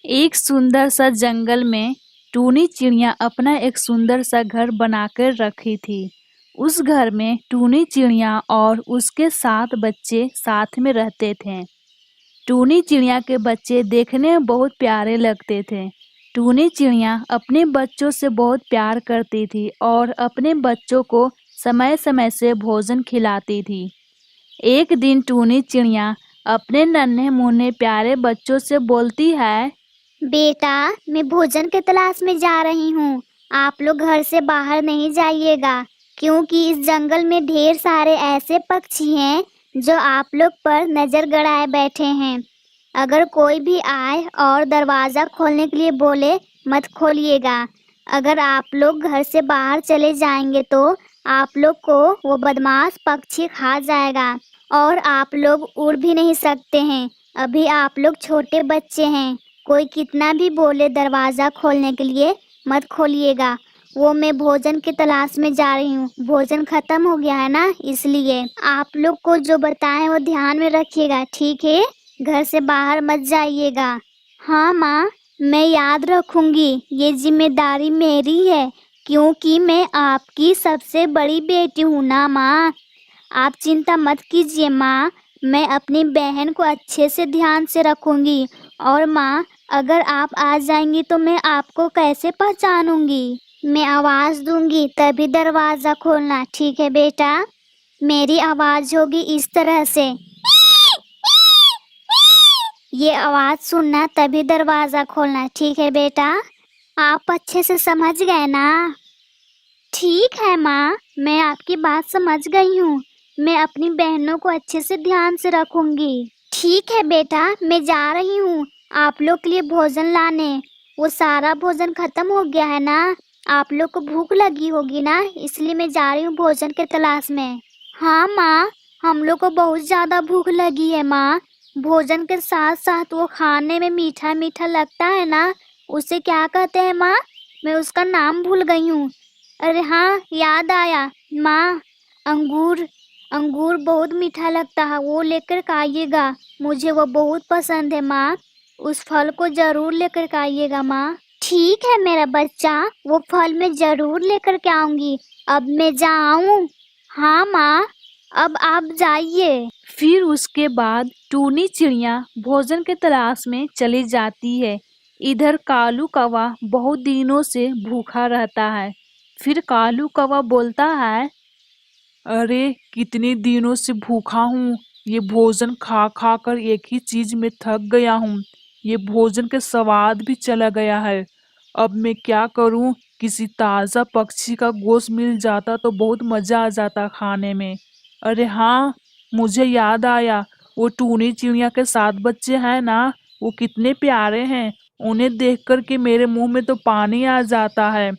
एक सुंदर सा जंगल में टूनी चिड़िया अपना एक सुंदर सा घर बनाकर रखी थी। उस घर में टूनी चिड़िया और उसके 7 बच्चे साथ में रहते थे। टूनी चिड़िया के बच्चे देखने में बहुत प्यारे लगते थे। टूनी चिड़िया अपने बच्चों से बहुत प्यार करती थी और अपने बच्चों को समय समय से भोजन खिलाती थी। एक दिन टूनी चिड़िया अपने नन्हे मुन्ने प्यारे बच्चों से बोलती है, बेटा, मैं भोजन की तलाश में जा रही हूँ। आप लोग घर से बाहर नहीं जाइएगा, क्योंकि इस जंगल में ढेर सारे ऐसे पक्षी हैं जो आप लोग पर नजर गड़ाए बैठे हैं। अगर कोई भी आए और दरवाजा खोलने के लिए बोले, मत खोलिएगा। अगर आप लोग घर से बाहर चले जाएंगे तो आप लोग को वो बदमाश पक्षी खा जाएगा और आप लोग उड़ भी नहीं सकते हैं। अभी आप लोग छोटे बच्चे हैं। कोई कितना भी बोले दरवाजा खोलने के लिए, मत खोलिएगा। वो मैं भोजन की तलाश में जा रही हूँ। भोजन खत्म हो गया है ना, इसलिए आप लोग को जो बताएं वो ध्यान में रखिएगा, ठीक है? घर से बाहर मत जाइएगा। हाँ माँ, मैं याद रखूंगी। ये जिम्मेदारी मेरी है, क्योंकि मैं आपकी सबसे बड़ी बेटी हूँ ना माँ। आप चिंता मत कीजिए माँ, मैं अपनी बहन को अच्छे से ध्यान से रखूंगी। और माँ, अगर आप आ जाएंगी तो मैं आपको कैसे पहचानूंगी? मैं आवाज दूंगी तभी दरवाजा खोलना, ठीक है बेटा? मेरी आवाज होगी इस तरह से, ये आवाज सुनना तभी दरवाजा खोलना, ठीक है बेटा? आप अच्छे से समझ गए ना? ठीक है माँ, मैं आपकी बात समझ गई हूँ। मैं अपनी बहनों को अच्छे से ध्यान से रखूंगी। ठीक है बेटा, मैं जा रही हूँ आप लोग के लिए भोजन लाने। वो सारा भोजन खत्म हो गया है ना? आप लोग को भूख लगी होगी ना, इसलिए मैं जा रही हूँ भोजन के तलाश में। हाँ माँ, हम लोग को बहुत ज्यादा भूख लगी है माँ। भोजन के साथ साथ वो खाने में मीठा मीठा लगता है ना, उसे क्या कहते हैं माँ? मैं उसका नाम भूल गई हूँ। अरे हाँ, याद आया माँ, अंगूर। अंगूर बहुत मीठा लगता है, वो लेकर के आइएगा। मुझे वो बहुत पसंद है माँ। उस फल को जरूर लेकर के आइएगा माँ। ठीक है मेरा बच्चा, वो फल मैं जरूर लेकर के आऊंगी। अब मैं जाऊं? हाँ माँ, अब आप जाइए। फिर उसके बाद टूनी चिड़िया भोजन के तलाश में चली जाती है। इधर कालू कौवा बहुत दिनों से भूखा रहता है। फिर कालू कौवा बोलता है, अरे कितने दिनों से भूखा हूँ। ये भोजन खा खा कर एक ही चीज में थक गया हूँ। ये भोजन के स्वाद भी चला गया है। अब मैं क्या करूँ? किसी ताज़ा पक्षी का गोश्त मिल जाता तो बहुत मजा आ जाता खाने में। अरे हाँ, मुझे याद आया, वो टूनी चिड़िया के 7 बच्चे हैं ना, वो कितने प्यारे हैं। उन्हें देख कर के मेरे मुंह में तो पानी आ जाता है।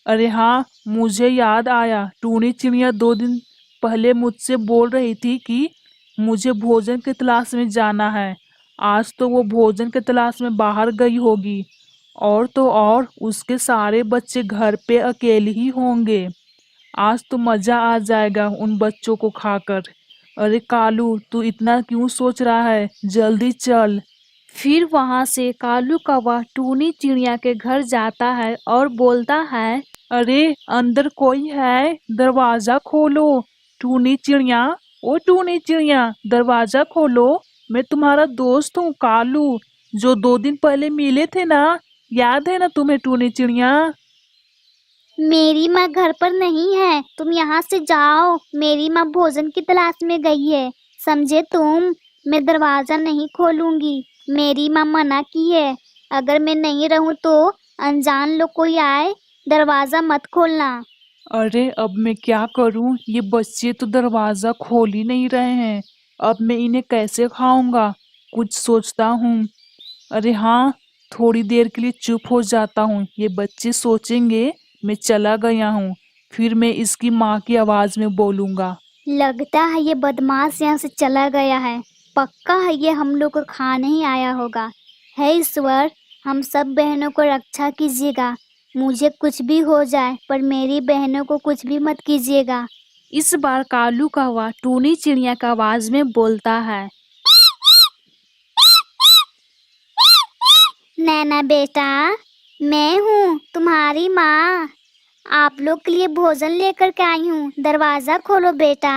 अरे हाँ, मुझे याद आया, टूनी चिड़िया 2 दिन पहले मुझसे बोल रही थी कि मुझे भोजन की तलाश में जाना है। आज तो वो भोजन की तलाश में बाहर गई होगी। और तो और उसके सारे बच्चे घर पे अकेले ही होंगे। आज तो मजा आ जाएगा उन बच्चों को खाकर। अरे कालू, तू इतना क्यों सोच रहा है? जल्दी चल। फिर वहां से कालू कौवा टूनी चिड़िया के घर जाता है और बोलता है, अरे अंदर कोई है, दरवाजा खोलो। टूनी चिड़िया, ओ टूनी चिड़िया, दरवाजा खोलो। मैं तुम्हारा दोस्त हूँ कालू, जो 2 दिन पहले मिले थे ना। याद है ना तुम्हें टूनी चिड़िया? मेरी माँ घर पर नहीं है, तुम यहाँ से जाओ। मेरी माँ भोजन की तलाश में गई है, समझे तुम? मैं दरवाजा नहीं खोलूंगी, मेरी माँ मना की है। अगर मैं नहीं रहूँ तो अनजान लोग कोई आए, दरवाजा मत खोलना। अरे अब मैं क्या करूं? ये बच्चे तो दरवाजा खोल ही नहीं रहे हैं। अब मैं इन्हें कैसे खाऊंगा? कुछ सोचता हूँ। अरे हाँ, थोड़ी देर के लिए चुप हो जाता हूँ। ये बच्चे सोचेंगे मैं चला गया हूँ। फिर मैं इसकी माँ की आवाज में बोलूंगा। लगता है ये बदमाश यहाँ से चला गया है। पक्का है ये हम लोग को खाने ही आया होगा। हे ईश्वर, हम सब बहनों को रक्षा कीजिएगा। मुझे कुछ भी हो जाए पर मेरी बहनों को कुछ भी मत कीजिएगा। इस बार कालू कौवा टूनी चिड़िया की आवाज में बोलता है, नैना बेटा, मैं हूँ तुम्हारी माँ। आप लोग के लिए भोजन लेकर के आई हूँ, दरवाजा खोलो बेटा।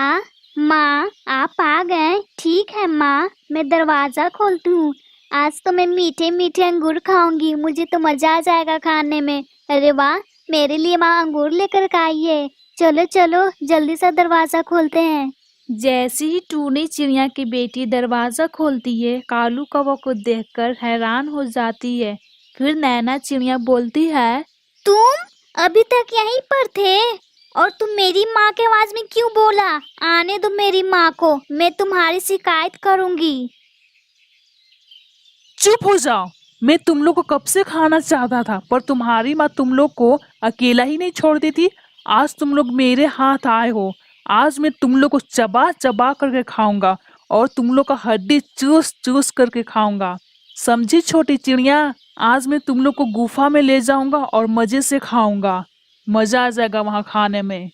माँ, आप आ गए? ठीक है माँ, मैं दरवाजा खोलती हूँ। आज तो मैं मीठे मीठे अंगूर खाऊंगी, मुझे तो मजा आ जाएगा खाने में। अरे वाह, मेरे लिए माँ अंगूर लेकर के आई है। चलो चलो, जल्दी से दरवाजा खोलते हैं। जैसे ही टूनी चिड़िया की बेटी दरवाजा खोलती है, कालू कौवा को देखकर हैरान हो जाती है। फिर नैना चिड़िया बोलती है, तुम अभी तक यहीं पर थे और तुम मेरी माँ के आवाज में क्यों बोला? आने दो मेरी माँ को, मैं तुम्हारी शिकायत करूंगी। चुप हो जाओ। मैं तुम लोग को कब से खाना चाहता था, पर तुम्हारी माँ तुम लोग को अकेला ही नहीं छोड़ देती। आज तुम लोग मेरे हाथ आए हो। आज मैं तुम लोग को चबा चबा करके खाऊंगा और तुम लोग का हड्डी चूस चूस करके खाऊंगा। समझी छोटी चिड़िया? आज मैं तुम लोग को गुफा में ले जाऊंगा और मजे से खाऊंगा। मजा आ जाएगा वहां खाने में।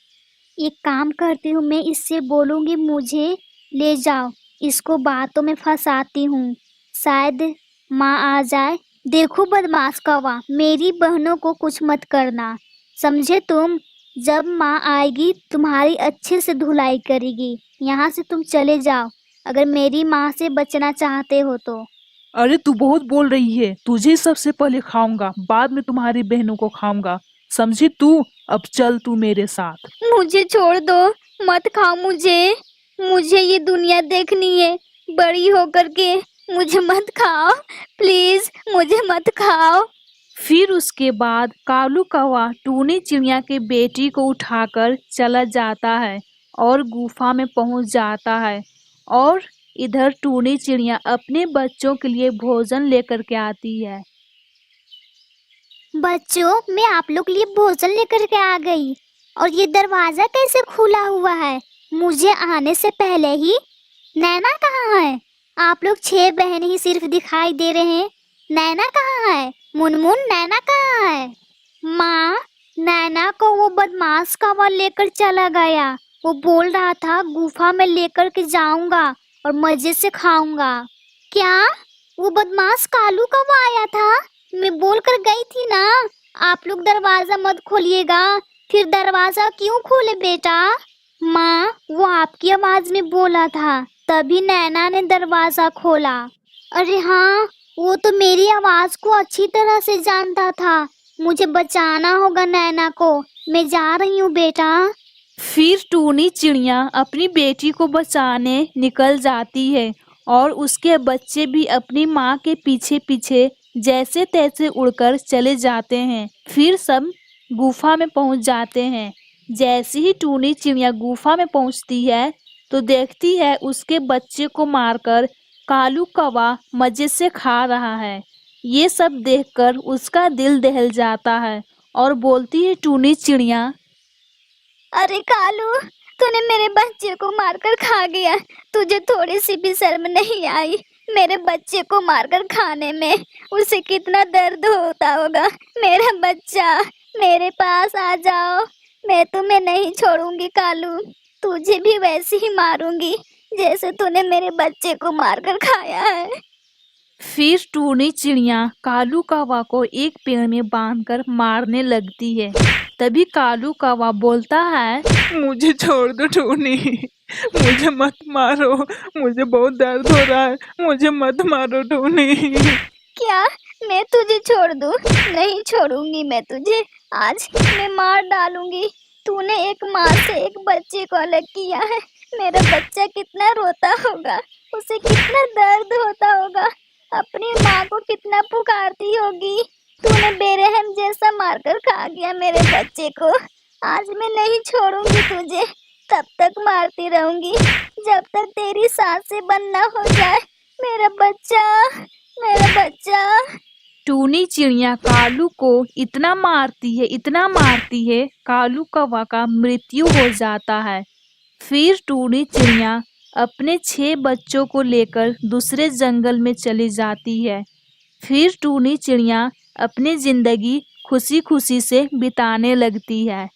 एक काम करती हूँ, मैं इससे बोलूंगी मुझे ले जाओ, इसको बातों में फंसाती हूँ, शायद माँ आ जाए। देखो बदमाश कौवा, मेरी बहनों को कुछ मत करना, समझे तुम? जब माँ आएगी तुम्हारी अच्छे से धुलाई करेगी। यहाँ से तुम चले जाओ अगर मेरी माँ से बचना चाहते हो तो। अरे तू बहुत बोल रही है। तुझे सबसे पहले खाऊंगा, बाद में तुम्हारी बहनों को खाऊंगा। समझी तू? अब चल तू मेरे साथ। मुझे छोड़ दो, मत खाओ मुझे, मुझे ये दुनिया देखनी है बड़ी होकर के। मुझे मत खाओ, प्लीज मुझे मत खाओ। फिर उसके बाद कालू कौवा टूनी चिड़िया की बेटी को उठाकर चला जाता है और गुफा में पहुंच जाता है। और इधर टूनी चिड़िया अपने बच्चों के लिए भोजन लेकर के आती है। बच्चों, मैं आप लोग के लिए भोजन लेकर के आ गई। और ये दरवाजा कैसे खुला हुआ है मुझे आने से पहले ही? नैना कहाँ है? आप लोग 6 बहन ही सिर्फ दिखाई दे रहे हैं। नैना कहाँ है? मुनमुन, नैना कहाँ है? माँ, नैना को वो बदमाश कौवा लेकर चला गया। वो बोल रहा था गुफा में लेकर के जाऊंगा और मजे से खाऊंगा। क्या वो बदमाश कालू कौवा आया था? मैं बोल कर गई थी ना, आप लोग दरवाजा मत खोलिएगा। फिर दरवाजा क्यों खोले बेटा? माँ, वो आपकी आवाज में बोला था, तभी नैना ने दरवाजा खोला। अरे हाँ, वो तो मेरी आवाज को अच्छी तरह से जानता था। मुझे बचाना होगा नैना को, मैं जा रही हूँ बेटा। फिर टूनी चिड़िया अपनी बेटी को बचाने निकल जाती है और उसके बच्चे भी अपनी माँ के पीछे पीछे जैसे तैसे उड़कर चले जाते हैं। फिर सब गुफा में पहुंच जाते हैं। जैसे ही टूनी चिड़िया गुफा में पहुंचती है तो देखती है उसके बच्चे को मारकर कालू कौवा मजे से खा रहा है। ये सब देखकर उसका दिल दहल जाता है और बोलती है टूनी चिड़िया, अरे कालू, तूने मेरे बच्चे को मारकर खा गया। तुझे थोड़ी सी भी शर्म नहीं आई मेरे बच्चे को मारकर खाने में? उसे कितना दर्द होता होगा। मेरा बच्चा, मेरे पास आ जाओ, मैं तुम्हें नहीं छोड़ूंगी कालू। तुझे भी वैसे ही मारूंगी जैसे तूने मेरे बच्चे को मारकर खाया है। फिर टूनी चिड़िया कालू कौवा को एक पेड़ में बांधकर मारने लगती है। तभी कालू कौवा बोलता है, मुझे छोड़ दो टूनी, मुझे मत मारो, मुझे बहुत दर्द हो रहा है, मुझे मत मारो टूनी। क्या मैं तुझे छोड़ दूं? नहीं छोड़ूंगी मैं तुझे, आज मैं मार डालूंगी। तूने एक माँ से एक बच्चे को अलग किया है। मेरा बच्चा कितना रोता होगा, उसे कितना दर्द होता होगा, अपनी माँ को कितना पुकारती होगी। तूने बेरहम जैसा मारकर खा गया मेरे बच्चे को। आज मैं नहीं छोड़ूंगी तुझे, तब तक मारती रहूंगी जब तक तेरी सांसें बंद ना हो जाए। मेरा बच्चा, मेरा बच्चा। टूनी चिड़िया कालू को इतना मारती है कालू कौवा का मृत्यु हो जाता है। फिर टूनी चिड़िया अपने 6 बच्चों को लेकर दूसरे जंगल में चली जाती है। फिर टूनी चिड़िया अपनी जिंदगी खुशी खुशी से बिताने लगती है।